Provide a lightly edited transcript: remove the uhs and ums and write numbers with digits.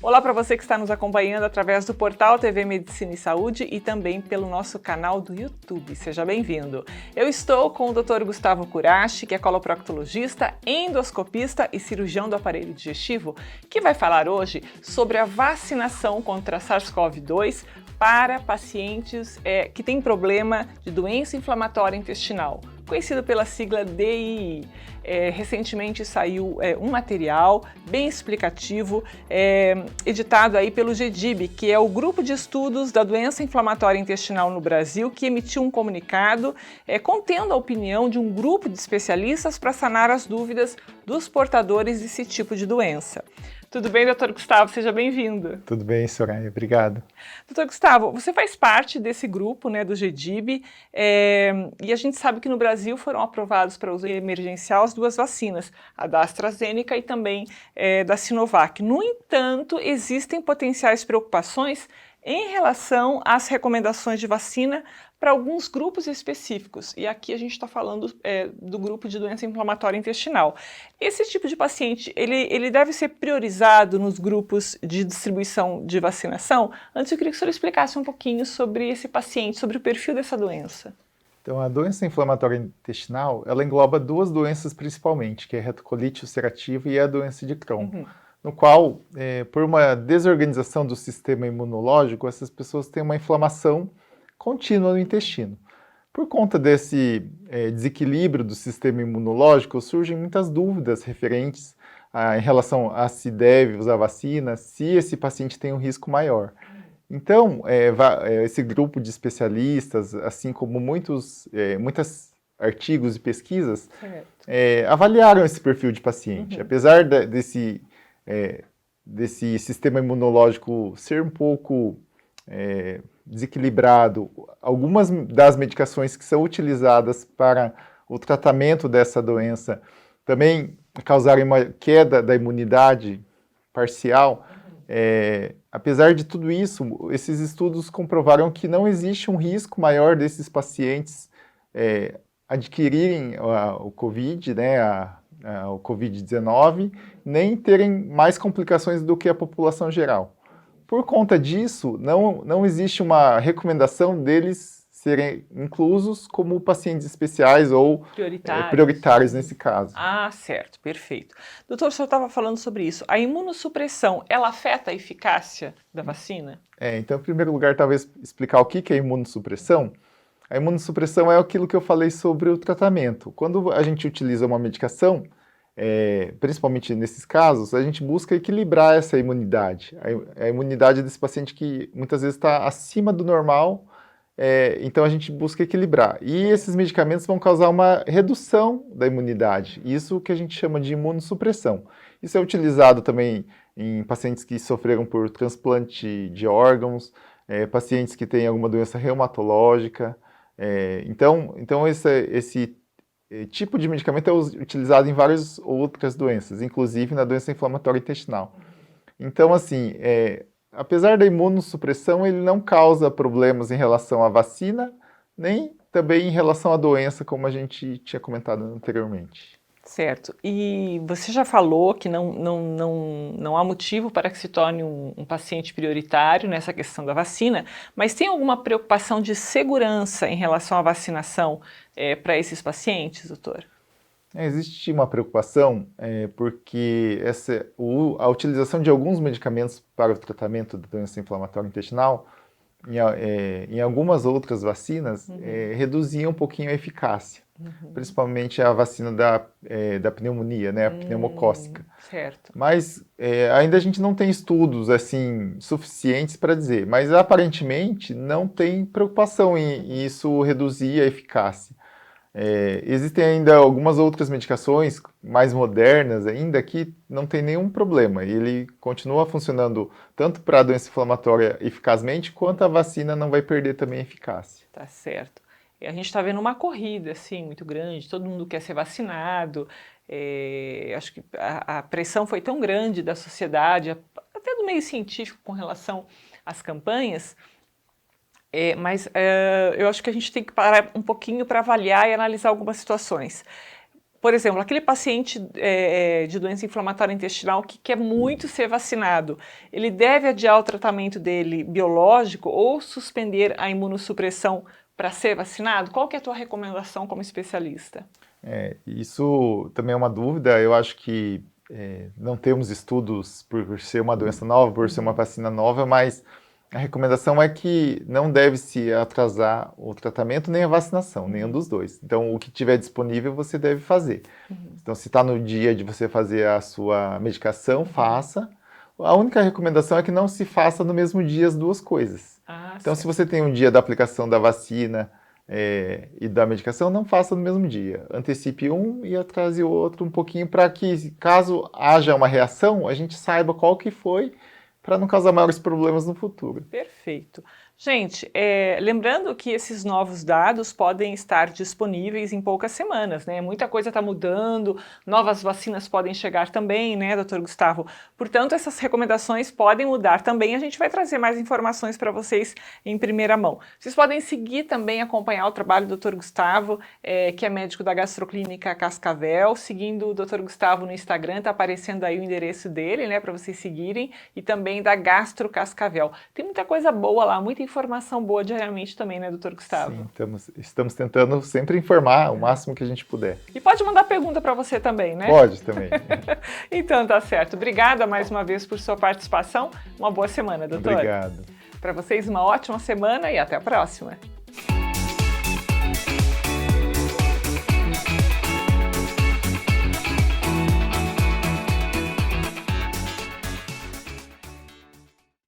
Olá para você que está nos acompanhando através do portal TV Medicina e Saúde e também pelo nosso canal do YouTube. Seja bem-vindo. Eu estou com o Dr. Gustavo Curashi, que é coloproctologista, endoscopista e cirurgião do aparelho digestivo, que vai falar hoje sobre a vacinação contra SARS-CoV-2 para pacientes que têm problema de doença inflamatória intestinal, conhecido pela sigla DII. Recentemente saiu um material bem explicativo, editado aí pelo GEDIB, que é o Grupo de Estudos da Doença Inflamatória Intestinal no Brasil, que emitiu um comunicado contendo a opinião de um grupo de especialistas para sanar as dúvidas dos portadores desse tipo de doença. Tudo bem, doutor Gustavo? Seja bem-vindo. Tudo bem, Soraya. Obrigado. Doutor Gustavo, você faz parte desse grupo, do GEDIB, e a gente sabe que no Brasil foram aprovados para uso emergencial as duas vacinas, a da AstraZeneca e também da Sinovac. No entanto, existem potenciais preocupações em relação às recomendações de vacina para alguns grupos específicos. E aqui a gente está falando do grupo de doença inflamatória intestinal. Esse tipo de paciente, ele deve ser priorizado nos grupos de distribuição de vacinação? Antes eu queria que o senhor explicasse um pouquinho sobre esse paciente, sobre o perfil dessa doença. Então, a doença inflamatória intestinal, ela engloba duas doenças principalmente, que é a retocolite ulcerativa e a doença de Crohn, no qual, por uma desorganização do sistema imunológico, essas pessoas têm uma inflamação contínua no intestino. Por conta desse desequilíbrio do sistema imunológico, surgem muitas dúvidas referentes em relação a se deve usar vacina, se esse paciente tem um risco maior. Então, esse grupo de especialistas, assim como muitos artigos e pesquisas, avaliaram esse perfil de paciente. Apesar desse sistema imunológico ser um pouco desequilibrado, algumas das medicações que são utilizadas para o tratamento dessa doença também causarem uma queda da imunidade parcial. Apesar de tudo isso, esses estudos comprovaram que não existe um risco maior desses pacientes adquirirem o COVID, o COVID-19, nem terem mais complicações do que a população geral. Por conta disso, não existe uma recomendação deles serem inclusos como pacientes especiais ou prioritários nesse caso. Ah, certo, perfeito. Doutor, o senhor estava falando sobre isso. A imunossupressão, ela afeta a eficácia da vacina? Então, em primeiro lugar, talvez explicar o que é imunossupressão. A imunossupressão é aquilo que eu falei sobre o tratamento. Quando a gente utiliza uma medicação, principalmente nesses casos, a gente busca equilibrar essa imunidade. A imunidade desse paciente que muitas vezes está acima do normal, então a gente busca equilibrar. E esses medicamentos vão causar uma redução da imunidade, isso que a gente chama de imunossupressão. Isso é utilizado também em pacientes que sofreram por transplante de órgãos, pacientes que têm alguma doença reumatológica. Então esse tipo de medicamento é utilizado em várias outras doenças, inclusive na doença inflamatória intestinal. Então, assim, apesar da imunossupressão, ele não causa problemas em relação à vacina, nem também em relação à doença, como a gente tinha comentado anteriormente. Certo. E você já falou que não há motivo para que se torne um paciente prioritário nessa questão da vacina, mas tem alguma preocupação de segurança em relação à vacinação para esses pacientes, doutor? Existe uma preocupação porque a utilização de alguns medicamentos para o tratamento da doença inflamatória intestinal, em algumas outras vacinas, reduziam um pouquinho a eficácia. Principalmente a vacina da pneumonia, a pneumocócica. Certo. Mas ainda a gente não tem estudos assim suficientes para dizer, mas aparentemente não tem preocupação em isso reduzir a eficácia. Existem ainda algumas outras medicações mais modernas ainda que não tem nenhum problema. E ele continua funcionando tanto para a doença inflamatória eficazmente, quanto a vacina não vai perder também a eficácia. Tá certo. E a gente está vendo uma corrida assim, muito grande, todo mundo quer ser vacinado. Acho que a pressão foi tão grande da sociedade, até do meio científico com relação às campanhas, mas eu acho que a gente tem que parar um pouquinho para avaliar e analisar algumas situações. Por exemplo, aquele paciente de doença inflamatória intestinal que quer muito ser vacinado, ele deve adiar o tratamento dele biológico ou suspender a imunossupressão para ser vacinado? Qual que é a tua recomendação como especialista? Isso também é uma dúvida. Eu acho que não temos estudos por ser uma doença nova, por ser uma vacina nova, mas a recomendação é que não deve se atrasar o tratamento nem a vacinação, nenhum dos dois. Então, o que tiver disponível você deve fazer. Então, se está no dia de você fazer a sua medicação, faça. A única recomendação é que não se faça no mesmo dia as duas coisas. Então, se você tem um dia da aplicação da vacina e da medicação, não faça no mesmo dia. Antecipe um e atrase o outro um pouquinho para que, caso haja uma reação, a gente saiba qual que foi, para não causar maiores problemas no futuro. Perfeito. Gente, lembrando que esses novos dados podem estar disponíveis em poucas semanas, né? Muita coisa está mudando, novas vacinas podem chegar também, né, doutor Gustavo? Portanto, essas recomendações podem mudar também. A gente vai trazer mais informações para vocês em primeira mão. Vocês podem seguir também, acompanhar o trabalho do doutor Gustavo, que é médico da Gastroclínica Cascavel, seguindo o doutor Gustavo no Instagram, está aparecendo aí o endereço dele, né, para vocês seguirem, e também da Gastro Cascavel. Tem muita coisa boa lá, muita informação boa diariamente também, né, doutor Gustavo? Sim, estamos tentando sempre informar o máximo que a gente puder. E pode mandar pergunta para você também, né? Pode também. Então tá certo. Obrigada mais uma vez por sua participação. Uma boa semana, doutor. Obrigado. Para vocês, uma ótima semana e até a próxima.